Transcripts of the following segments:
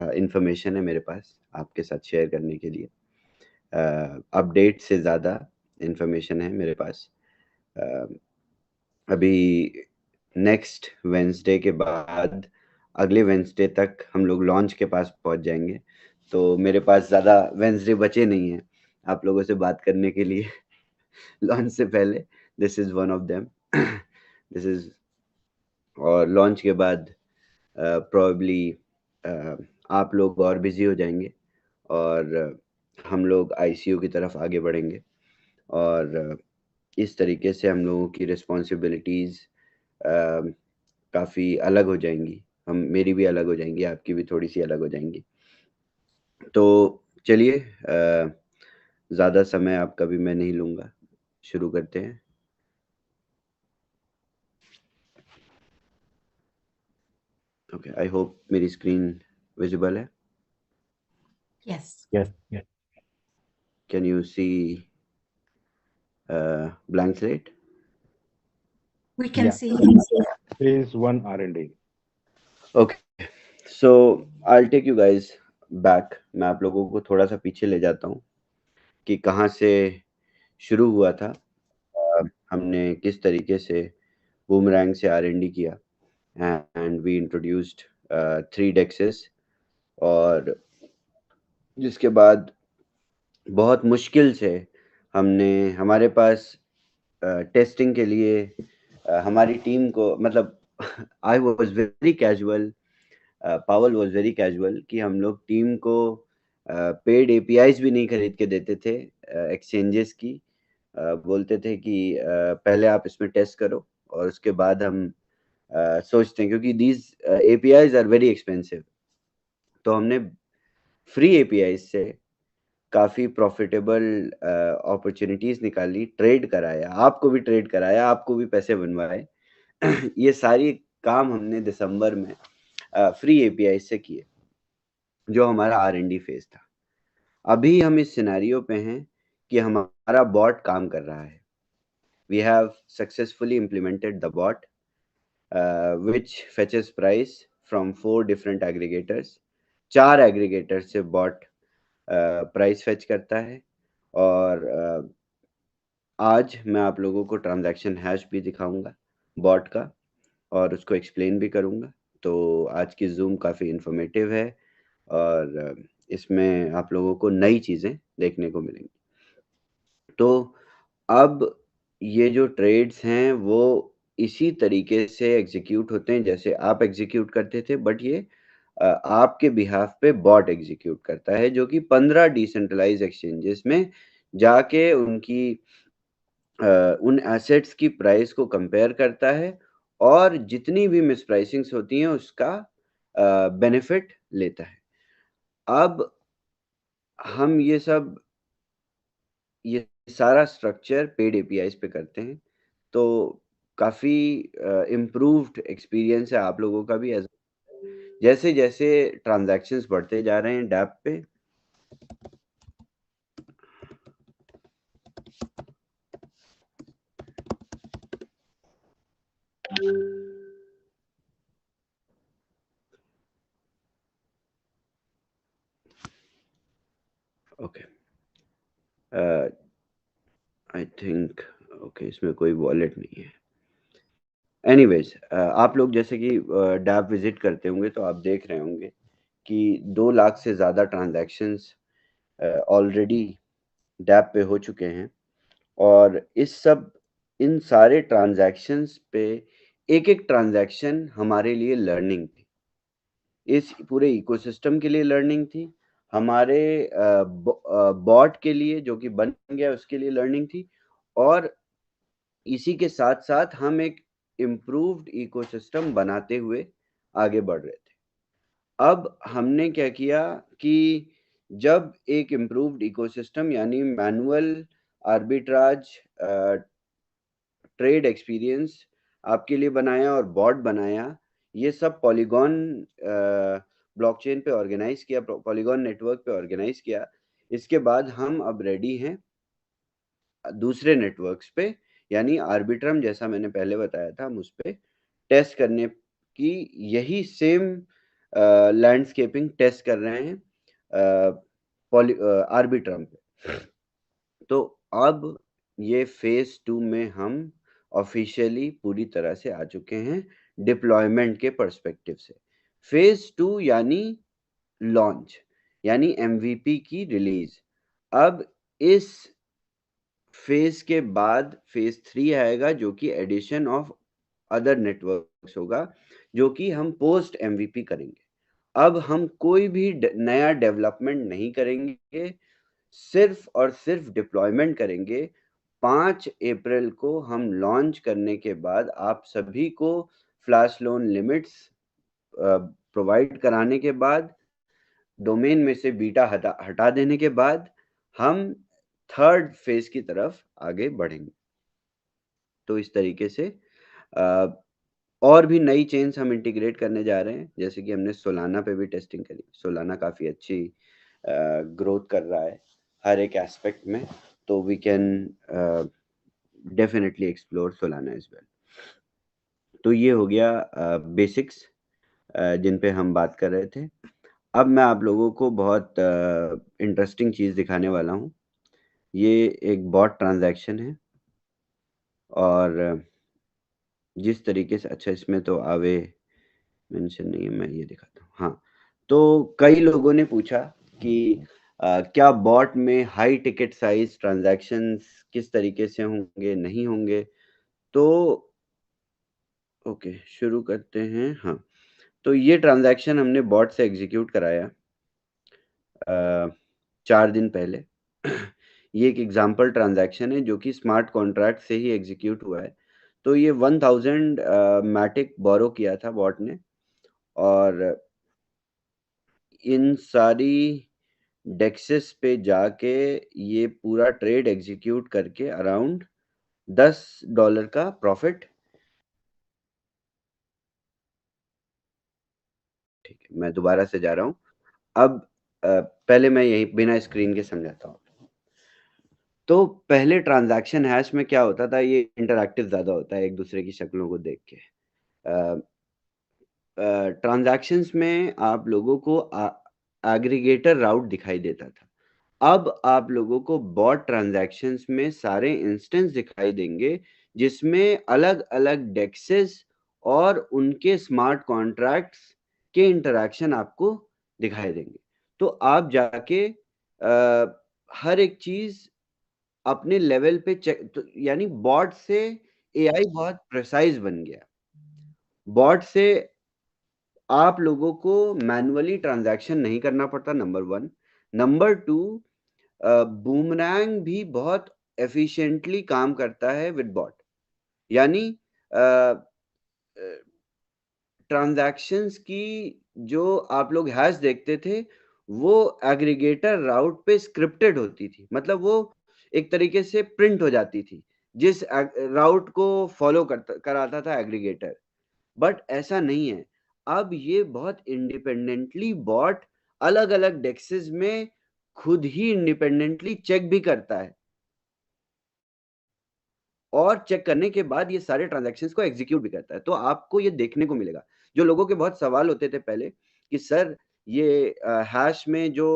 Information है मेरे पास आपके साथ शेयर करने के लिए। अपडेट से ज़्यादा इन्फॉर्मेशन है मेरे पास। अ, अभी नेक्स्ट वेंसडे के बाद अगले वेंसडे तक हम लोग लॉन्च के पास पहुंच जाएंगे, तो मेरे पास ज़्यादा वेंसडे बचे नहीं हैं आप लोगों से बात करने के लिए। लॉन्च से पहले this is one of them. This is और लॉन्च के बाद प्रोबेबली आप लोग और बिजी हो जाएंगे और हम लोग आईसीयू की तरफ आगे बढ़ेंगे और इस तरीके से हम लोगों की रिस्पॉन्सिबिलिटीज़ काफ़ी अलग हो जाएंगी। हम मेरी भी अलग हो जाएंगी, आपकी भी थोड़ी सी अलग हो जाएंगी। तो चलिए, ज़्यादा समय आपका भी मैं नहीं लूँगा, शुरू करते हैं। ओके, आई होप मेरी स्क्रीन विजिबल है। Yes. Yes, yes. Can you see blank slate? We can Yeah. see. Phase one R&D. Okay, so I take you guys back. मैं आप लोगों को थोड़ा सा पीछे ले जाता हूँ कि कहाँ से शुरू हुआ था। हमने किस तरीके से बूमरैंग से आर&डी किया एंड वी इंट्रोड्यूस्ड 3 डेक्सेस, और जिसके बाद बहुत मुश्किल से हमने हमारे पास टेस्टिंग के लिए हमारी टीम को, मतलब आई वाज वेरी कैजुअल, पावल वाज वेरी कैजुअल कि हम लोग टीम को पेड एपीआईज भी नहीं खरीद के देते थे एक्सचेंजेस की। बोलते थे कि पहले आप इसमें टेस्ट करो और उसके बाद हम सोचते हैं, क्योंकि these APIs are very expensive. तो हमने फ्री एपीआईज से काफ़ी प्रॉफिटेबल अपॉर्चुनिटीज़ निकाली, ट्रेड कराया, आपको भी ट्रेड कराया, आपको भी पैसे बनवाए। ये सारी काम हमने दिसंबर में फ्री एपीआई से किए, जो हमारा आर&डी फेज था। अभी हम इस सिनेरियो पे हैं कि हमारा बॉट काम कर रहा है। We have successfully implemented the bot which fetches price from 4 different aggregators। 4 aggregator से बॉट प्राइस फेच करता है, और आज मैं आप लोगों को ट्रांजैक्शन हैश भी दिखाऊंगा बॉट का और उसको एक्सप्लेन भी करूंगा। तो आज की जूम काफ़ी इंफॉर्मेटिव है और इसमें आप लोगों को नई चीज़ें देखने को मिलेंगी। तो अब ये जो ट्रेड्स हैं वो इसी तरीके से एग्जीक्यूट होते हैं जैसे आप एग्जीक्यूट करते थे, बट ये आपके बिहाफ पे बॉट एग्जीक्यूट करता है, जो कि 15 डिसेंट्रलाइज एक्सचेंजेस में जाके उन एसेट्स की प्राइस को कंपेयर करता है और जितनी भी मिसप्राइसिंग्स होती हैं उसका बेनिफिट लेता है। अब हम ये सारा स्ट्रक्चर पेड एपीआईज पे करते हैं, तो काफ़ी इम्प्रूव्ड एक्सपीरियंस है आप लोगों का भी। एज जैसे जैसे ट्रांजैक्शंस बढ़ते जा रहे हैं डैप पे, ओके, आई थिंक ओके इसमें कोई वॉलेट नहीं है। एनीवेज, आप लोग जैसे कि डैप विजिट करते होंगे तो आप देख रहे होंगे कि 2 लाख से ज़्यादा ट्रांजैक्शंस ऑलरेडी डैप पे हो चुके हैं, और इन सारे ट्रांजैक्शंस पे एक-एक ट्रांजैक्शन हमारे लिए लर्निंग थी। इस पूरे इकोसिस्टम के लिए लर्निंग थी, हमारे बॉट के लिए जो कि बन गया उसके लिए लर्निंग थी, और इसी के साथ-साथ हम एक इम्प्रूव्ड इकोसिस्टम बनाते हुए आगे बढ़ रहे थे। अब हमने क्या किया कि जब एक इम्प्रूव्ड इकोसिस्टम यानी मैनुअल आर्बिट्राज ट्रेड एक्सपीरियंस आपके लिए बनाया और बॉट बनाया, ये सब पॉलीगॉन ब्लॉकचेन पे ऑर्गेनाइज किया, पॉलीगॉन नेटवर्क पे ऑर्गेनाइज किया। इसके बाद हम अब रेडी हैं दूसरे नेटवर्क्स पे, यानी आर्बिट्रम जैसा मैंने पहले बताया था हम उस पे टेस्ट करने की। यही सेम लैंडस्केपिंग टेस्ट कर रहे हैं आर्बिट्रम पे। तो अब ये फेज 2 में हम ऑफिशियली पूरी तरह से आ चुके हैं डिप्लॉयमेंट के पर्सपेक्टिव से। फेज 2 यानी लॉन्च, यानी एमवीपी की रिलीज। अब इस फेज के बाद फेज 3 आएगा, जो कि एडिशन ऑफ अदर नेटवर्क्स होगा, जो कि हम पोस्ट एमवीपी करेंगे। अब हम कोई भी नया डेवलपमेंट नहीं करेंगे, सिर्फ और सिर्फ डिप्लॉयमेंट करेंगे। 5 अप्रैल को हम लॉन्च करने के बाद आप सभी को फ्लैश लोन लिमिट्स प्रोवाइड कराने के बाद, डोमेन में से बीटा हटा देने के बाद हम थर्ड फेज की तरफ आगे बढ़ेंगे। तो इस तरीके से और भी नई चेन्स हम इंटीग्रेट करने जा रहे हैं, जैसे कि हमने सोलाना पे भी टेस्टिंग करी। सोलाना काफ़ी अच्छी ग्रोथ कर रहा है हर एक एस्पेक्ट में, तो we can definitely explore Solana as well. तो ये हो गया बेसिक्स जिन पे हम बात कर रहे थे। अब मैं आप लोगों को बहुत इंटरेस्टिंग चीज़ दिखाने वाला हूँ। ये एक बॉट ट्रांजैक्शन है, और जिस तरीके से, अच्छा इसमें तो आवे मेंशन नहीं है, मैं ये दिखाता हूँ। हाँ, तो कई लोगों ने पूछा कि क्या बॉट में हाई टिकट साइज ट्रांजैक्शंस किस तरीके से होंगे, नहीं होंगे। तो ओके, शुरू करते हैं। हाँ, तो ये ट्रांजैक्शन हमने बॉट से एग्जीक्यूट कराया 4 दिन पहले। ये एक एग्जांपल ट्रांजैक्शन है जो कि स्मार्ट कॉन्ट्रैक्ट से ही एग्जीक्यूट हुआ है। तो ये 1000 मैटिक बोरो किया था बॉट ने, और इन सारी डेक्सेस पे जाके ये पूरा ट्रेड एग्जीक्यूट करके अराउंड $10 का प्रॉफिट। ठीक है, मैं दोबारा से जा रहा हूँ। अब पहले मैं यही बिना स्क्रीन के समझाता हूँ। तो पहले ट्रांजैक्शन हैश में क्या होता था, ये इंटरैक्टिव ज़्यादा होता है एक दूसरे की शक्लों को देख के। ट्रांजैक्शंस में आप लोगों को एग्रीगेटर राउट दिखाई देता था। अब आप लोगों को बॉट ट्रांजैक्शंस में सारे इंस्टेंस दिखाई देंगे, जिसमें अलग अलग डेक्सेस और उनके स्मार्ट कॉन्ट्रैक्ट्स के इंटरैक्शन आपको दिखाई देंगे। तो आप जाके हर एक चीज अपने लेवल पे चेक, तो यानी बॉट से एआई बहुत प्रिसाइज बन गया। बॉट से आप लोगों को मैनुअली ट्रांजैक्शन नहीं करना पड़ता, नंबर 1। नंबर 2, बूमरैंग भी बहुत एफिशिएंटली काम करता है विद बॉट। यानी ट्रांजैक्शंस की जो आप लोग हैश देखते थे, वो एग्रीगेटर राउट पे स्क्रिप्टेड होती थी, मतलब वो एक तरीके से प्रिंट हो जाती थी, जिस राउट को फॉलो कराता था एग्रीगेटर। बट ऐसा नहीं है। अब ये बहुत इंडिपेंडेंटली बॉट अलग अलग डेक्सेस में खुद ही इंडिपेंडेंटली चेक भी करता है, और चेक करने के बाद ये सारे ट्रांजैक्शंस को एग्जीक्यूट भी करता है। तो आपको ये देखने को मिलेगा। जो लोगों के बहुत सवाल होते थे पहले कि सर ये हैश में जो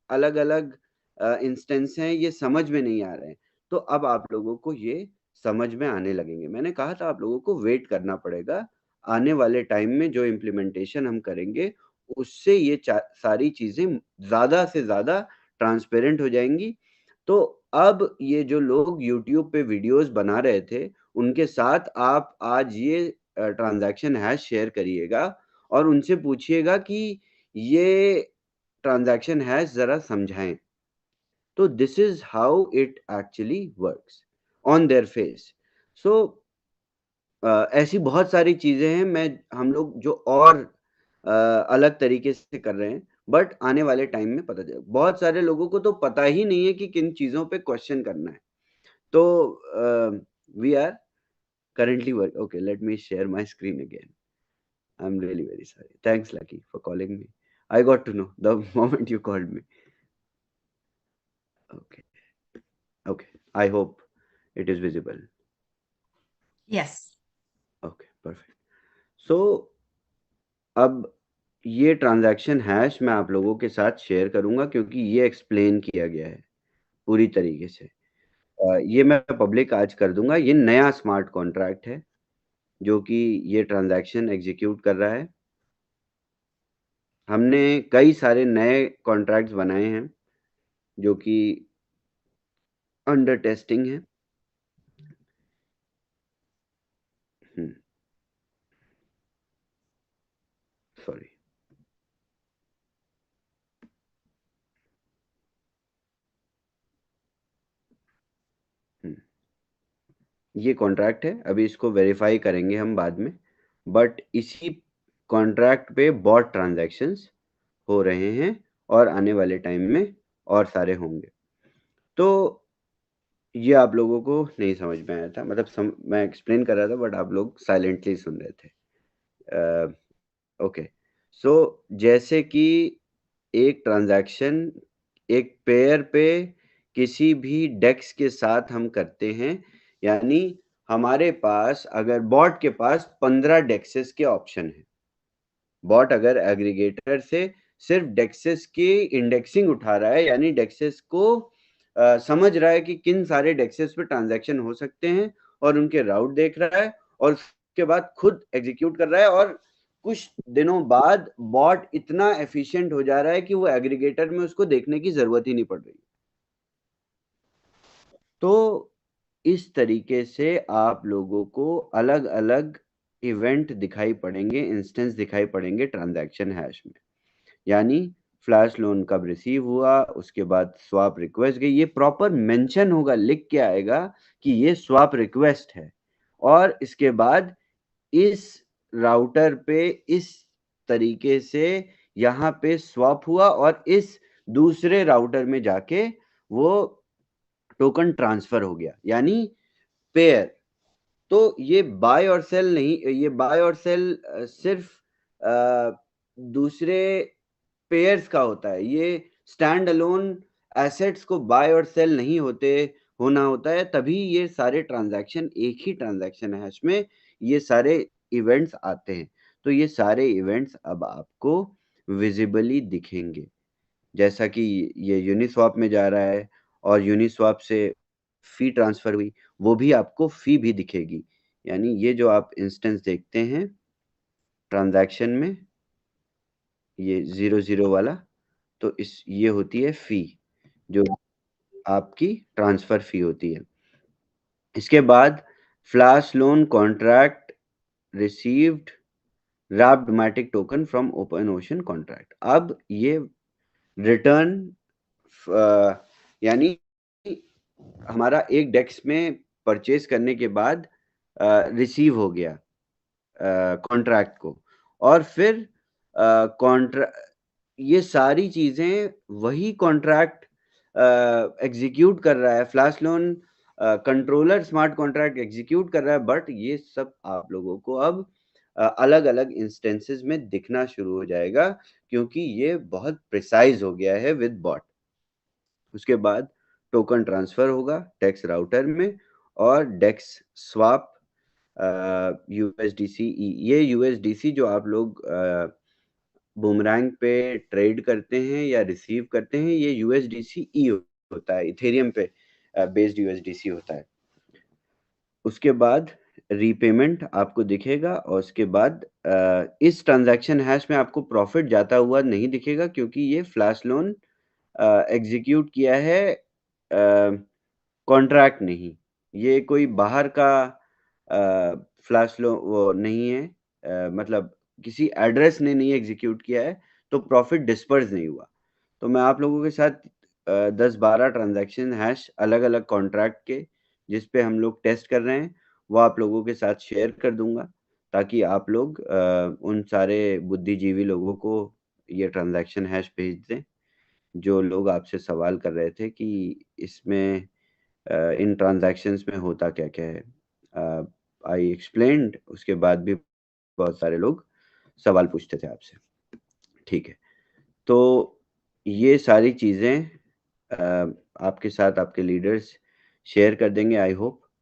अलग अलग इंस्टेंस हैं ये समझ में नहीं आ रहे हैं, तो अब आप लोगों को ये समझ में आने लगेंगे। मैंने कहा था आप लोगों को वेट करना पड़ेगा। आने वाले टाइम में जो इम्प्लीमेंटेशन हम करेंगे, उससे ये सारी चीजें ज्यादा से ज्यादा ट्रांसपेरेंट हो जाएंगी। तो अब ये जो लोग YouTube पे वीडियोस बना रहे थे, उनके साथ आप आज ये ट्रांजैक्शन हैश शेयर करिएगा और उनसे पूछिएगा कि ये ट्रांजैक्शन हैश जरा समझाएं। तो this is how it actually works on there face. So ऐसी बहुत सारी चीजें हैं, हम लोग जो और अलग तरीके से कर रहे हैं, बट आने वाले टाइम में पता चलेगा। बहुत सारे लोगों को तो पता ही नहीं है कि किन चीजों पे क्वेश्चन करना है। तो we are currently work. Okay, let me share my screen again. I'm really very sorry. Thanks, Lucky, for calling me. I got to know the moment you called me. Okay. Okay. I hope it is visible. Yes. Okay, perfect. So अब ये transaction hash मैं आप लोगों के साथ share करूंगा क्योंकि ये एक्सप्लेन किया गया है पूरी तरीके से। ये मैं पब्लिक आज कर दूंगा। ये नया स्मार्ट कॉन्ट्रैक्ट है जो कि ये ट्रांजैक्शन एग्जीक्यूट कर रहा है। हमने कई सारे नए कॉन्ट्रैक्ट्स बनाए हैं जो कि अंडर टेस्टिंग है। सॉरी, ये कॉन्ट्रैक्ट है, अभी इसको वेरीफाई करेंगे हम बाद में। बट इसी कॉन्ट्रैक्ट पे बॉट ट्रांजैक्शंस हो रहे हैं और आने वाले टाइम में और सारे होंगे। तो ये आप लोगों को नहीं समझ में आया था, मतलब मैं एक्सप्लेन कर रहा था बट आप लोग साइलेंटली सुन रहे थे। ओके, सो जैसे कि एक ट्रांजैक्शन एक पेयर पे किसी भी डेक्स के साथ हम करते हैं, यानी हमारे पास अगर बॉट के पास 15 डेक्सेस के ऑप्शन है, बॉट अगर एग्रीगेटर से सिर्फ डेक्सेस की इंडेक्सिंग उठा रहा है, यानी डेक्सेस को समझ रहा है कि किन सारे डेक्सेस पे ट्रांजैक्शन हो सकते हैं और उनके राउट देख रहा है और उसके बाद खुद एग्जीक्यूट कर रहा है, और कुछ दिनों बाद बॉट इतना एफिशिएंट हो जा रहा है कि वो एग्रीगेटर में उसको देखने की जरूरत ही नहीं पड़ रही। तो इस तरीके से आप लोगों को अलग अलग इवेंट दिखाई पड़ेंगे, इंस्टेंस दिखाई पड़ेंगे ट्रांजैक्शन हैश में। यानी फ्लैश लोन कब रिसीव हुआ, उसके बाद स्वैप रिक्वेस्ट गई, ये प्रॉपर मेंशन होगा, लिख के आएगा कि ये स्वैप रिक्वेस्ट है, और इसके बाद इस राउटर पे इस तरीके से यहाँ पे स्वैप हुआ और इस दूसरे राउटर में जाके वो टोकन ट्रांसफर हो गया, यानी पेयर। तो ये बाय और सेल नहीं, ये बाय और सेल सिर्फ दूसरे पेयर्स का होता है। ये स्टैंड अलोन एसेट्स को बाय और सेल नहीं होना होता है, तभी ये सारे ट्रांजैक्शन एक ही ट्रांजैक्शन हैश में ये सारे इवेंट्स आते हैं। तो ये सारे इवेंट्स अब आपको विजिबली दिखेंगे, जैसा कि ये यूनिस्वैप में जा रहा है और यूनिस्वैप से फी ट्रांसफर हुई, वो भी आपको फी भी दिखेगी। यानी ये जो आप इंस्टेंस देखते हैं ट्रांजैक्शन में, ये 00 वाला, तो ये होती है फी, जो आपकी ट्रांसफर फी होती है। इसके बाद flash loan contract received wrapped Matic token from OpenOcean contract. अब ये रिटर्न, यानी हमारा एक डेक्स में परचेज करने के बाद रिसीव हो गया कॉन्ट्रैक्ट को, और फिर ये सारी चीजें वही कॉन्ट्रैक्ट एग्जीक्यूट कर रहा है, flash loan controller smart contract execute कर रहा है, बट ये सब आप लोगों को अब अलग अलग इंस्टेंसेस में दिखना शुरू हो जाएगा क्योंकि ये बहुत प्रिसाइज हो गया है विद बॉट। उसके बाद टोकन ट्रांसफर होगा डेक्स राउटर में, और डेक्स स्वैप यूएसडीसी, ये यूएसडीसी जो आप लोग बूमरैंग पे ट्रेड करते हैं या रिसीव करते हैं, ये यूएसडीसी ई होता है, इथेरियम पे बेस्ड यूएसडीसी होता है। उसके बाद रीपेमेंट आपको दिखेगा, और उसके बाद इस ट्रांजैक्शन हैश में आपको प्रॉफिट जाता हुआ नहीं दिखेगा क्योंकि ये फ्लैश लोन एग्जीक्यूट किया है कॉन्ट्रैक्ट नहीं, ये कोई बाहर का फ्लैश लो वो नहीं है, मतलब किसी एड्रेस ने नहीं एग्जीक्यूट किया है, तो प्रॉफिट डिस्पर्स नहीं हुआ। तो मैं आप लोगों के साथ 10-12 ट्रांजैक्शन हैश अलग अलग कॉन्ट्रैक्ट के जिस पे हम लोग टेस्ट कर रहे हैं वो आप लोगों के साथ शेयर कर दूंगा, ताकि आप लोग उन सारे बुद्धिजीवी लोगों को ये ट्रांजैक्शन हैश भेज दें जो लोग आपसे सवाल कर रहे थे कि इसमें इन ट्रांजैक्शंस में होता क्या क्या है। आई एक्सप्लेन्ड, उसके बाद भी बहुत सारे लोग सवाल पूछते थे आपसे। ठीक है, तो ये सारी चीज़ें आपके साथ आपके लीडर्स शेयर कर देंगे आई होप।